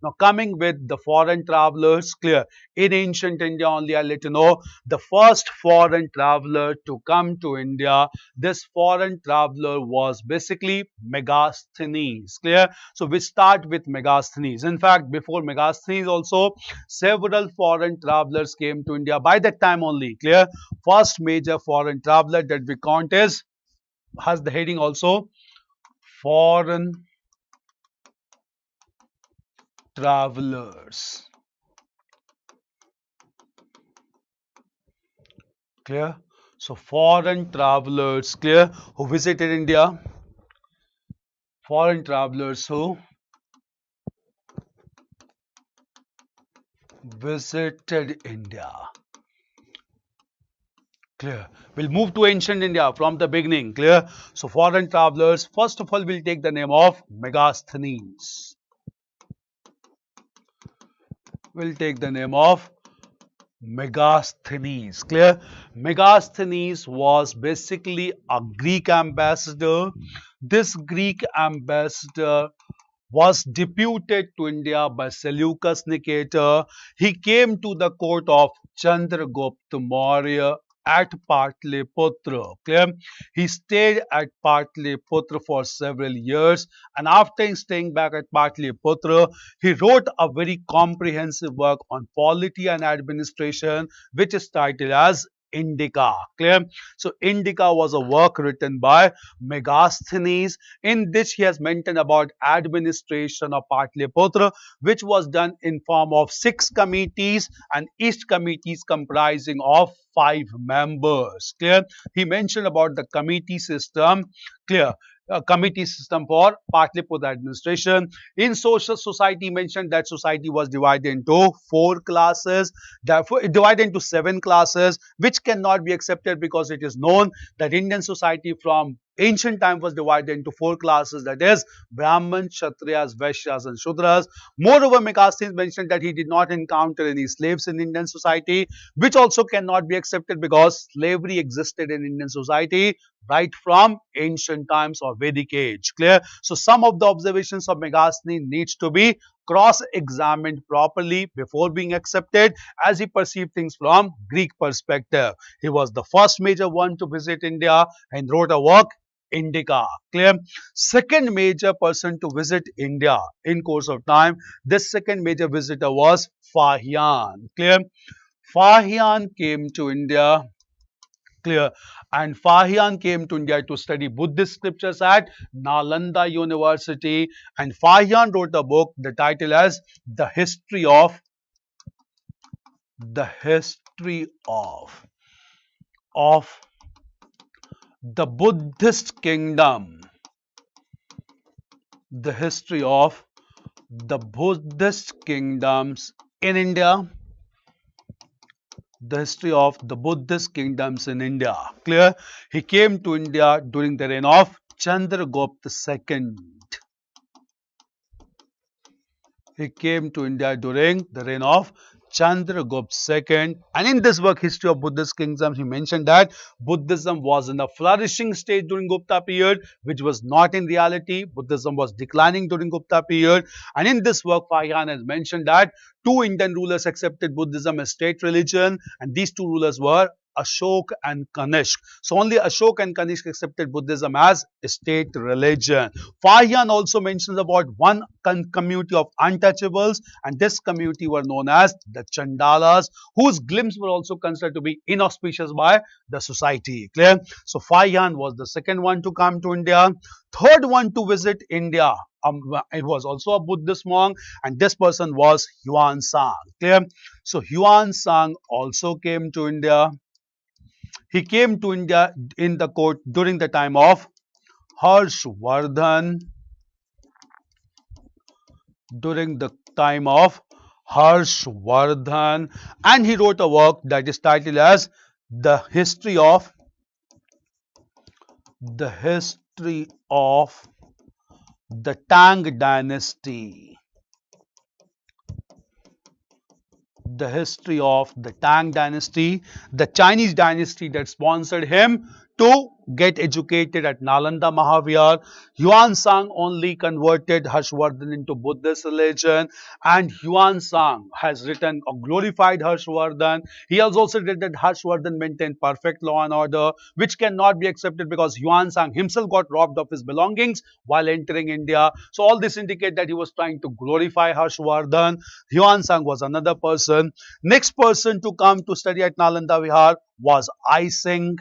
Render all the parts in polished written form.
Now coming with the foreign travelers, clear. In ancient India only, I'll let you know the first foreign traveler to come to India. This foreign traveler was basically Megasthenes, clear. So we start with Megasthenes. In fact, before Megasthenes also, several foreign travelers came to India by that time only, clear. First major foreign traveler that we count is, has the heading also, foreign travelers, clear. So foreign travelers, clear, who visited India, foreign travelers who visited India, clear. We'll move to ancient India from the beginning, clear. So foreign travelers, first of all, we'll take the name of Megasthenes. We'll take the name of Megasthenes, clear. Megasthenes was basically a Greek ambassador. This Greek ambassador was deputed to India by Seleucus Nicator. He came to the court of Chandragupta Maurya at Patliputra. Clear? He stayed at Patliputra for several years, and after staying back at Patliputra, he wrote a very comprehensive work on polity and administration, which is titled as Indica. Clear? So Indica was a work written by Megasthenes, in which he has mentioned about administration of Patliputra, which was done in form of 6 committees, and each committee is comprising of 5 members. Clear? He mentioned about the committee system. Clear? Committee system for Patliputra administration. In social society, mentioned that society was divided into 4 classes, therefore divided into 7 classes, which cannot be accepted because it is known that Indian society from ancient time was divided into 4 classes, that is Brahmins, Kshatriyas, Vaishyas and Shudras. Moreover, Megasthenes mentioned that he did not encounter any slaves in Indian society, which also cannot be accepted because slavery existed in Indian society right from ancient times or Vedic age. Clear? So some of the observations of Megasthenes needs to be cross-examined properly before being accepted, as he perceived things from Greek perspective. He was the first major one to visit India and wrote a work, Indica. Clear? Second major person to visit India in course of time, this second major visitor was Fahian. Clear? Fahian came to India. Clear? And Fahian came to India to study Buddhist scriptures at Nalanda University, and Fahian wrote a book, the title as The History of the Buddhist Kingdom. The history of the Buddhist kingdoms in India. The history of the Buddhist kingdoms in India. Clear? He came to India during the reign of Chandragupta II. He came to India during the reign of Chandragupta II, and in this work, History of Buddhist Kingdoms, he mentioned that Buddhism was in a flourishing stage during Gupta period, which was not in reality. Buddhism was declining during Gupta period, and in this work, Fahian has mentioned that 2 Indian rulers accepted Buddhism as state religion, and these 2 rulers were Ashok and Kanishk. So only Ashok and Kanishk accepted Buddhism as a state religion. Fahian also mentions about one community of untouchables, and this community were known as the Chandalas, whose glimpses were also considered to be inauspicious by the society. Clear? So Fahian was the second one to come to India. Third one to visit India, it was also a Buddhist monk, and this person was Yuan Sang. Clear? So Yuan Sang also came to India. He came to India in the court during the time of Harshvardhan. During the time of Harshvardhan, and he wrote a work that is titled as The History of the Tang Dynasty. The history of the Tang Dynasty, the Chinese dynasty that sponsored him to get educated at Nalanda Mahavihar. Yuan Sang only converted Harshvardhan into Buddhist religion, and Yuan Sang has written or glorified Harshvardhan. He has also written that Harshvardhan maintained perfect law and order, which cannot be accepted because Yuan Sang himself got robbed of his belongings while entering India. So all this indicate that he was trying to glorify Harshvardhan. Yuan Sang was another person. Next person to come to study at Nalanda Vihar was I Singh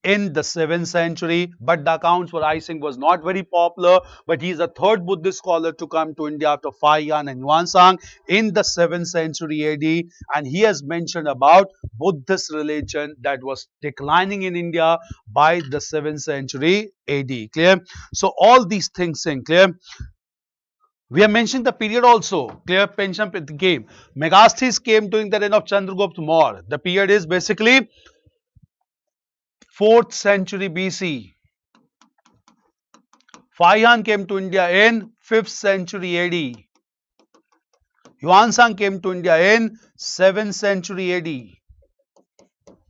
in the 7th century, but the accounts for I Singh was not very popular, but he is the third Buddhist scholar to come to India after Fayan and Yuan Sang in the 7th century AD, and he has mentioned about Buddhist religion that was declining in India by the 7th century AD. Clear? So all these things in clear. We are mentioning the period also. Clear? Pension came. Megasthenes came during the reign of Chandragupta Maurya. The period is basically 4th century BC. Fayan came to India in 5th century AD. Yuan Sang came to India in 7th century AD.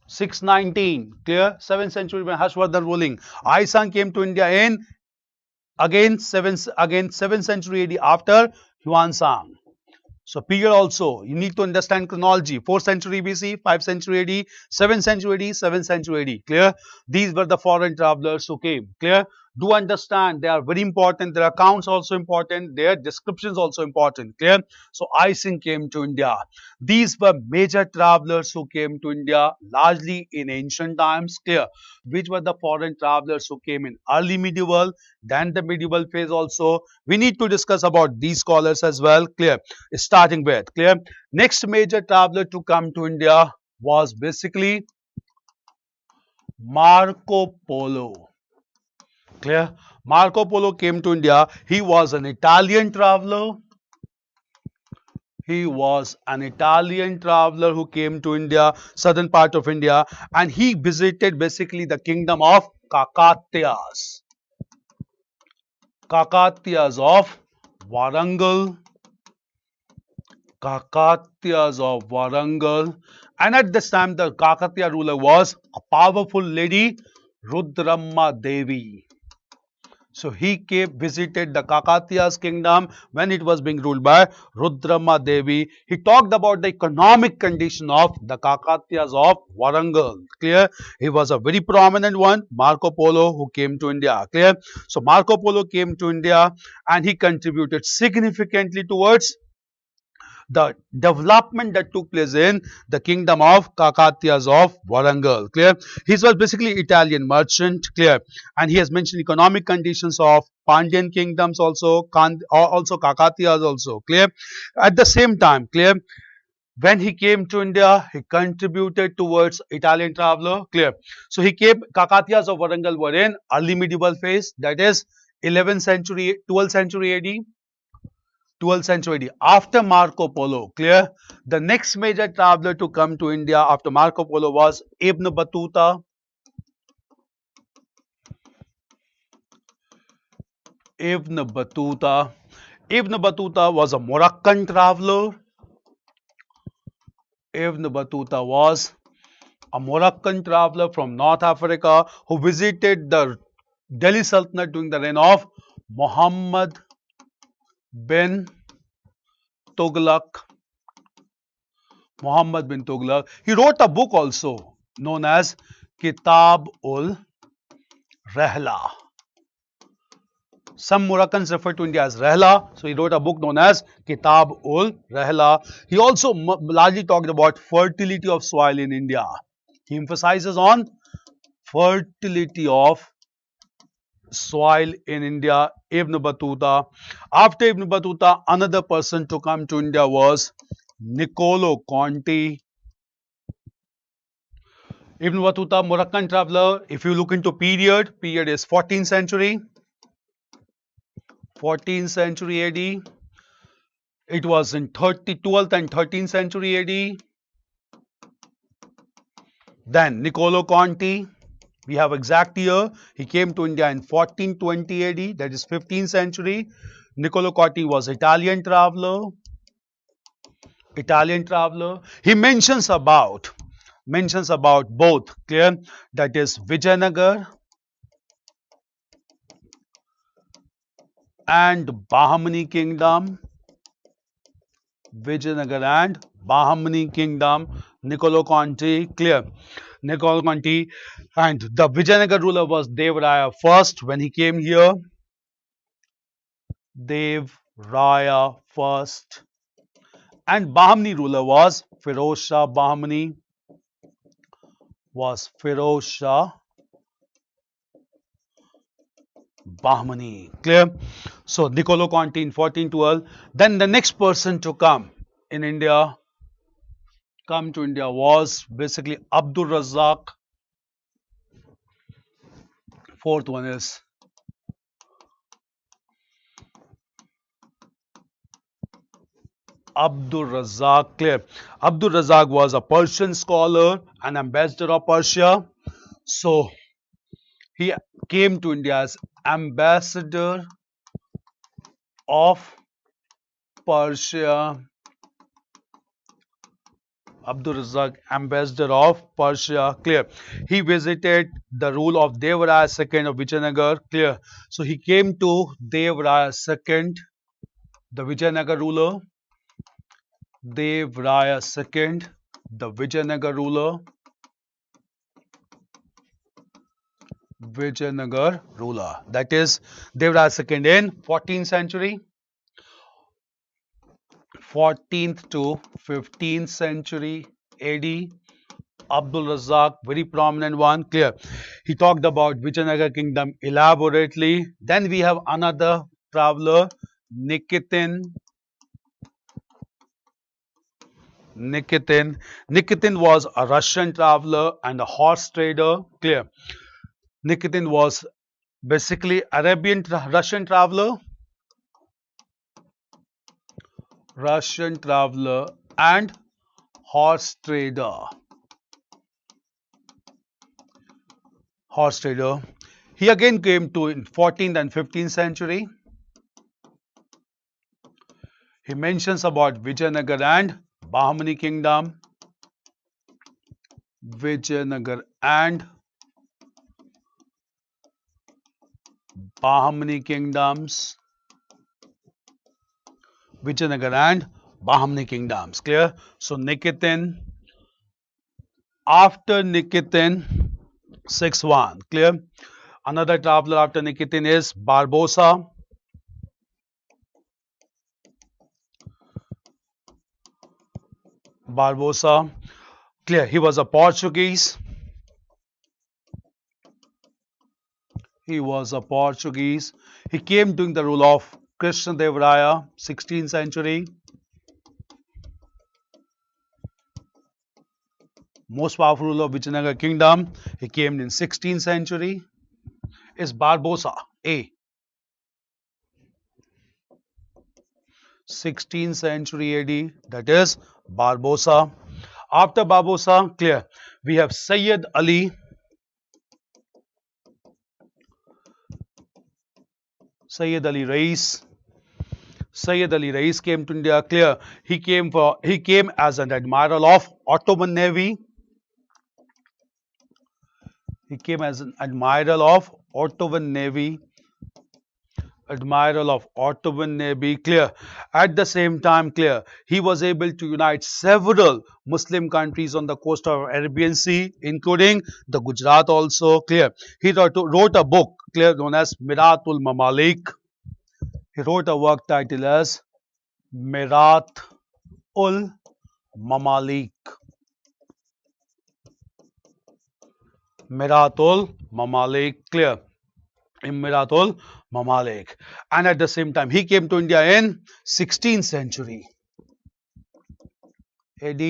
619. Clear? 7th century when Harshvardhan ruling. I Sang came to India in again 7th century AD after Yuan Sang. So period also, you need to understand chronology. 4th century BC, 5th century AD, 7th century AD, 7th century AD. Clear? These were the foreign travelers who came. Clear? Do understand, they are very important. Their accounts also important. Their descriptions also important. Clear? So I Singh came to India. These were major travelers who came to India largely in ancient times. Clear? Which were the foreign travelers who came in early medieval, then the medieval phase also. We need to discuss about these scholars as well. Clear? Starting with, clear? Next major traveler to come to India was basically Marco Polo. Clear? Marco Polo came to India. He was an Italian traveler. He was an Italian traveler who came to India, southern part of India, and he visited basically the kingdom of Kakatiyas. Kakatiyas of Warangal. Kakatiyas of Warangal. And at this time, the Kakatiya ruler was a powerful lady, Rudramma Devi. So he visited the Kakatiya's kingdom when it was being ruled by Rudramma Devi. He talked about the economic condition of the Kakatiyas of Warangal. Clear? He was a very prominent one, Marco Polo, who came to India. Clear? So Marco Polo came to India and he contributed significantly towards the development that took place in the kingdom of Kakatiyas of Warangal. Clear? He was basically Italian merchant. Clear? And he has mentioned economic conditions of Pandyan kingdoms also, also Kakatiyas also. Clear? At the same time, clear? When he came to India, he contributed towards Italian traveler. Clear? So he came, Kakatiyas of Warangal were in early medieval phase, that is 11th century, 12th century AD. 12th century AD. After Marco Polo, clear? The next major traveler to come to India after Marco Polo was Ibn Battuta. Ibn Battuta. Ibn Battuta was a Moroccan traveler. Ibn Battuta was a Moroccan traveler from North Africa who visited the Delhi Sultanate during the reign of Muhammad bin Tughlaq. Muhammad bin Tughlaq. He wrote a book also known as Kitab ul Rehla. Some Moroccans refer to India as Rehla. So he wrote a book known as Kitab ul Rehla. He also largely talked about fertility of soil in India. He emphasizes on fertility of soil in India, Ibn Battuta. After Ibn Battuta, another person to come to India was Niccolo Conti. Ibn Battuta, Moroccan traveler. If you look into period is 14th century. 14th century AD. It was in 12th and 13th century AD. Then Niccolo Conti. We have exact year. He came to India in 1420 AD, that is 15th century. Niccolo Conti was Italian traveler. He mentions about mentions about both, clear, that is Vijayanagar and Bahmani kingdom. Vijayanagar and Bahmani kingdom, Niccolo Conti, clear. Niccolo Conti, and the Vijayanagar ruler was Devraya first when he came here. Devraya first, and Bahmani ruler was Firoz Shah Bahmani. Was Firoz Shah Bahmani, clear. So Niccolo Conti in 1412. Then the next person to come in India, come to India, was basically Abdul Razak. Fourth one is Abdul Razak, clear. Abdul Razak was a Persian scholar, an ambassador of Persia. So he came to India as ambassador of Persia. Abdul Razak, ambassador of Persia, clear. He visited the rule of Devraya II of Vijayanagar, clear. So he came to Devraya II, the Vijayanagar ruler. Devraya II, the Vijayanagar ruler. Vijayanagar ruler. That is Devraya II in 14th century. 14th to 15th century AD. Abdul Razak, very prominent one, clear. He talked about Vijayanagar kingdom elaborately. Then we have another traveler, Nikitin. Nikitin was a Russian traveler and a horse trader, clear. Nikitin was basically Russian traveler, and horse trader. He again came to in 14th and 15th century. He mentions about Vijayanagar and Bahmani kingdom. Vijayanagar and Bahmani kingdoms. Vijayanagar and Bahmani kingdoms. Clear? So Nikitin. After Nikitin, 6-1. Clear? Another traveler after Nikitin is Barbosa. Clear? He was a Portuguese. He came during the rule of Krishna Devaraya, 16th century. Most powerful ruler of Vijayanagar kingdom. He came in 16th century. Is Barbosa A. 16th century AD. That is Barbosa. After Barbosa, clear. We have Sayyid Ali. Sayyid Ali Rais came to India, clear. He came as an admiral of Ottoman Navy. Clear. At the same time, clear, he was able to unite several Muslim countries on the coast of Arabian Sea, including the Gujarat also, clear. He wrote a book, clear, known as Miratul Mamalik. He wrote a work titled as Miratul Mamalik. Clear. Miratul Mamalik. And at the same time, he came to India in 16th century AD.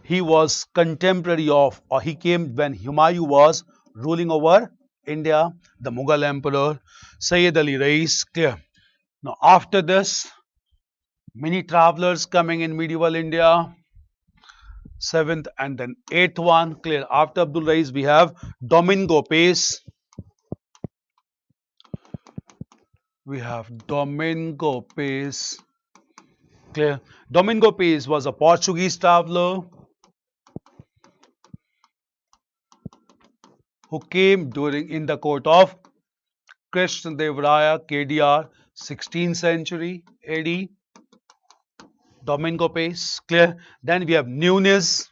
He was contemporary of, or he came when Humayun was ruling over India, the Mughal emperor, Sayyid Ali Rais, clear. Now after this, many travelers coming in medieval India. 7th and then 8th one, clear. After Abdul Rais, we have Domingo Pace. Clear. Domingo Pace was a Portuguese traveler. who came during in the court of Krishna Devaraya KDR 16th century AD. Domingo Pace, clear. Then we have Nunes.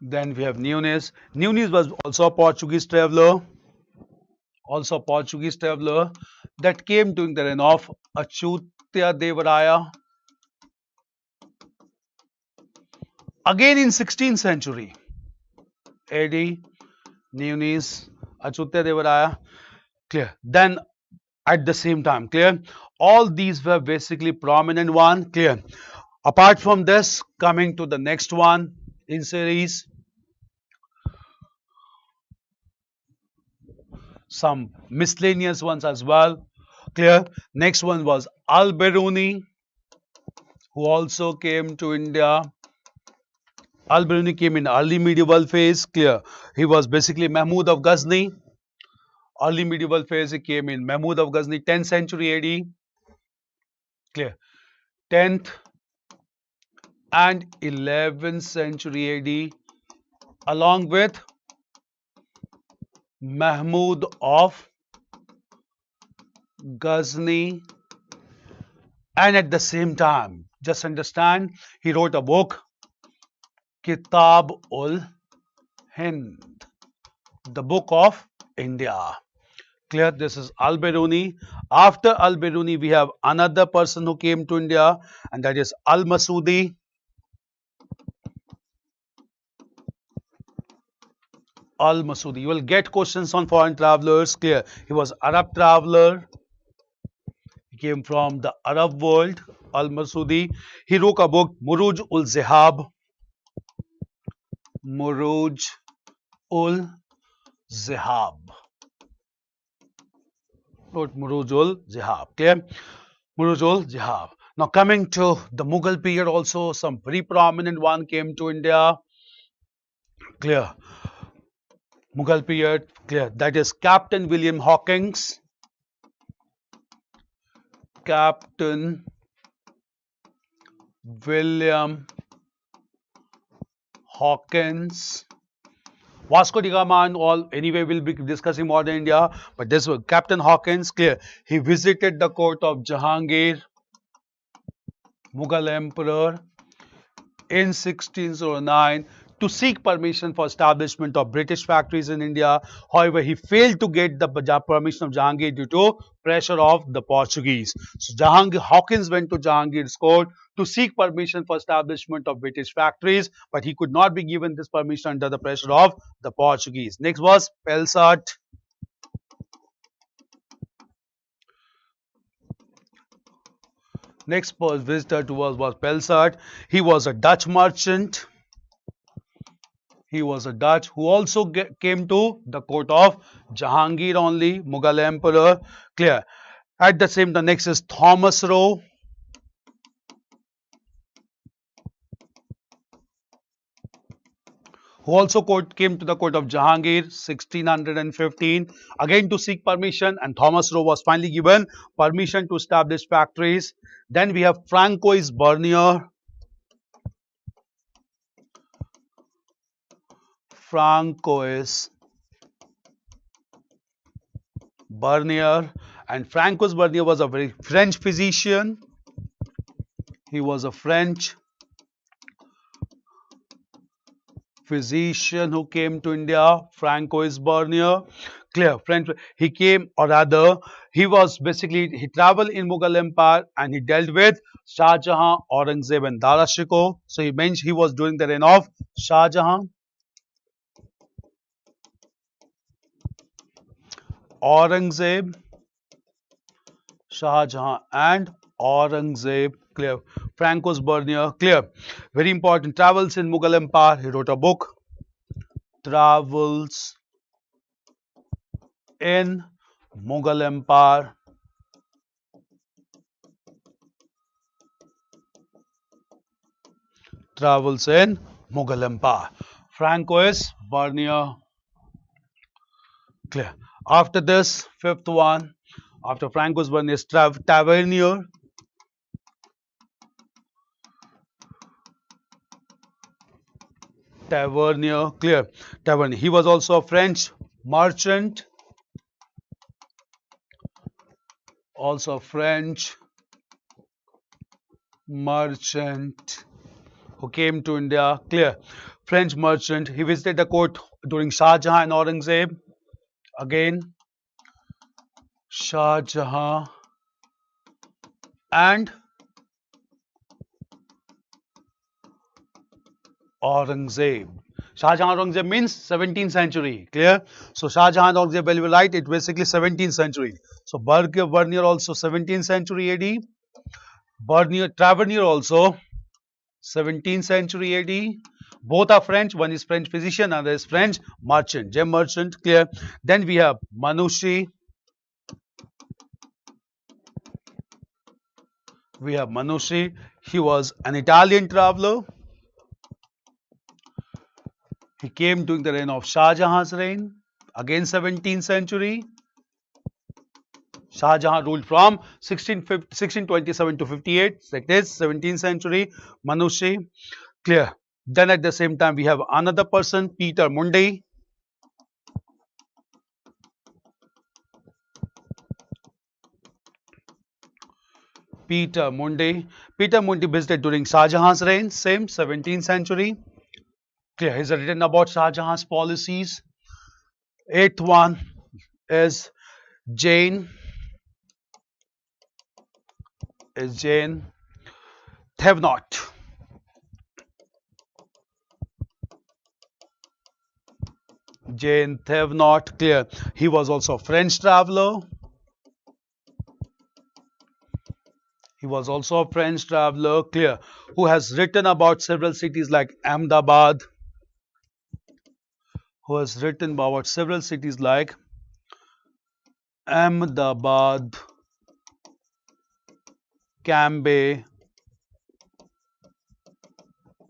Then we have Nunes. Nunes was also a Portuguese traveler. Also a Portuguese traveler that came during the reign of Achyutya Devaraya. Again in 16th century AD. Nunes, Achyutya Devaraya. Clear. Then at the same time, clear. All these were basically prominent one. Clear. Apart from this, coming to the next one in series, some miscellaneous ones as well. Clear. Next one was Al-Biruni, who also came to India. Al-Biruni came in early medieval phase. Clear. He was basically Mahmud of Ghazni. Early medieval phase, he came in Mahmud of Ghazni, 10th century AD. Clear. 10th and 11th century AD, along with Mahmud of Ghazni, and at the same time, just understand, he wrote a book, Kitab ul Hind, the book of India. Clear? This is Al-Biruni. After Al-Biruni, we have another person who came to India, and that is Al-Masudi. Al-Masudi. You will get questions on foreign travelers. Clear? He was Arab traveler. He came from the Arab world. Al-Masudi. He wrote a book, Muruj ul Zihab. Muruj ul Zihab. Wrote Muruj ul Zihab. Clear? Muruj ul Zihab. Now coming to the Mughal period, also some very prominent one came to India. Clear? Mughal period, clear. That is Captain William Hawkins. Captain William Hawkins. Vasco da Gama and all, anyway, we'll be discussing modern India. But this was Captain Hawkins, clear. He visited the court of Jahangir, Mughal Emperor, in 1609 to seek permission for establishment of British factories in India. However, he failed to get the permission of Jahangir due to pressure of the Portuguese. So Hawkins went to Jahangir's court to seek permission for establishment of British factories, but he could not be given this permission under the pressure of the Portuguese. Next was Pelsart. Next visitor to us was Pelsart. He was a Dutch merchant. He was a Dutch who also came to the court of Jahangir only, Mughal Emperor. Clear. At the same time, next is Thomas Roe. Who also came to the court of Jahangir 1615 again to seek permission, and Thomas Roe was finally given permission to establish factories. Then we have Francois Bernier. Francois Bernier, and Francois Bernier was a very French physician. He was a French physician who came to India, Francois Bernier. Clear, French. He came, or rather, he traveled in Mughal Empire and he dealt with Shah Jahan, Aurangzeb, and Dara Shikoh. So he mentioned he was during the reign of Shah Jahan, Aurangzeb, Shah Jahan, and Aurangzeb. Clear. Francois Bernier. Clear. Very important. Travels in Mughal Empire. He wrote a book, Travels in Mughal Empire. Travels in Mughal Empire. Francois Bernier. Clear. After this, fifth one, after Francois Bernier is Tavernier. Tavernier, clear. Tavernier. He was also a French merchant, also a French merchant who came to India, clear. French merchant. He visited the court during Shah Jahan and Aurangzeb. Again, Shah Jahan and Aurangzeb. Shah Jahan Aurangzeb means 17th century. Clear? So Shah Jahan Aurangzeb, well, you will write it basically 17th century. So Bernier also 17th century AD. Tavernier also 17th century AD. Both are French. One is French physician, another is French merchant. Gem merchant, clear. Then we have Manushi. We have Manushi. He was an Italian traveler. He came during the reign of Shah Jahan's reign. Again 17th century. Shah Jahan ruled from 1627 to 58. Like this, 17th century. Manushi. Clear. Then at the same time we have another person, Peter Mundy. Peter Mundy. Peter Mundy visited during Shah Jahan's reign, same 17th century. Clear. He's written about Shah Jahan's policies. Eighth one is Jane. Thévenot. Jane Thévenot, clear. He was also a French traveler. Clear. Who has written about several cities like Ahmedabad. Cambay,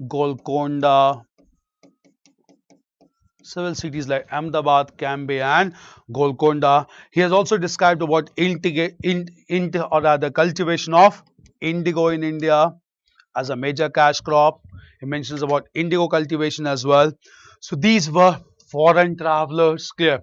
Golconda. Several cities like Ahmedabad, Cambay and Golconda. He has also described about cultivation of indigo in India as a major cash crop. He mentions about indigo cultivation as well. So these were foreign travelers, clear.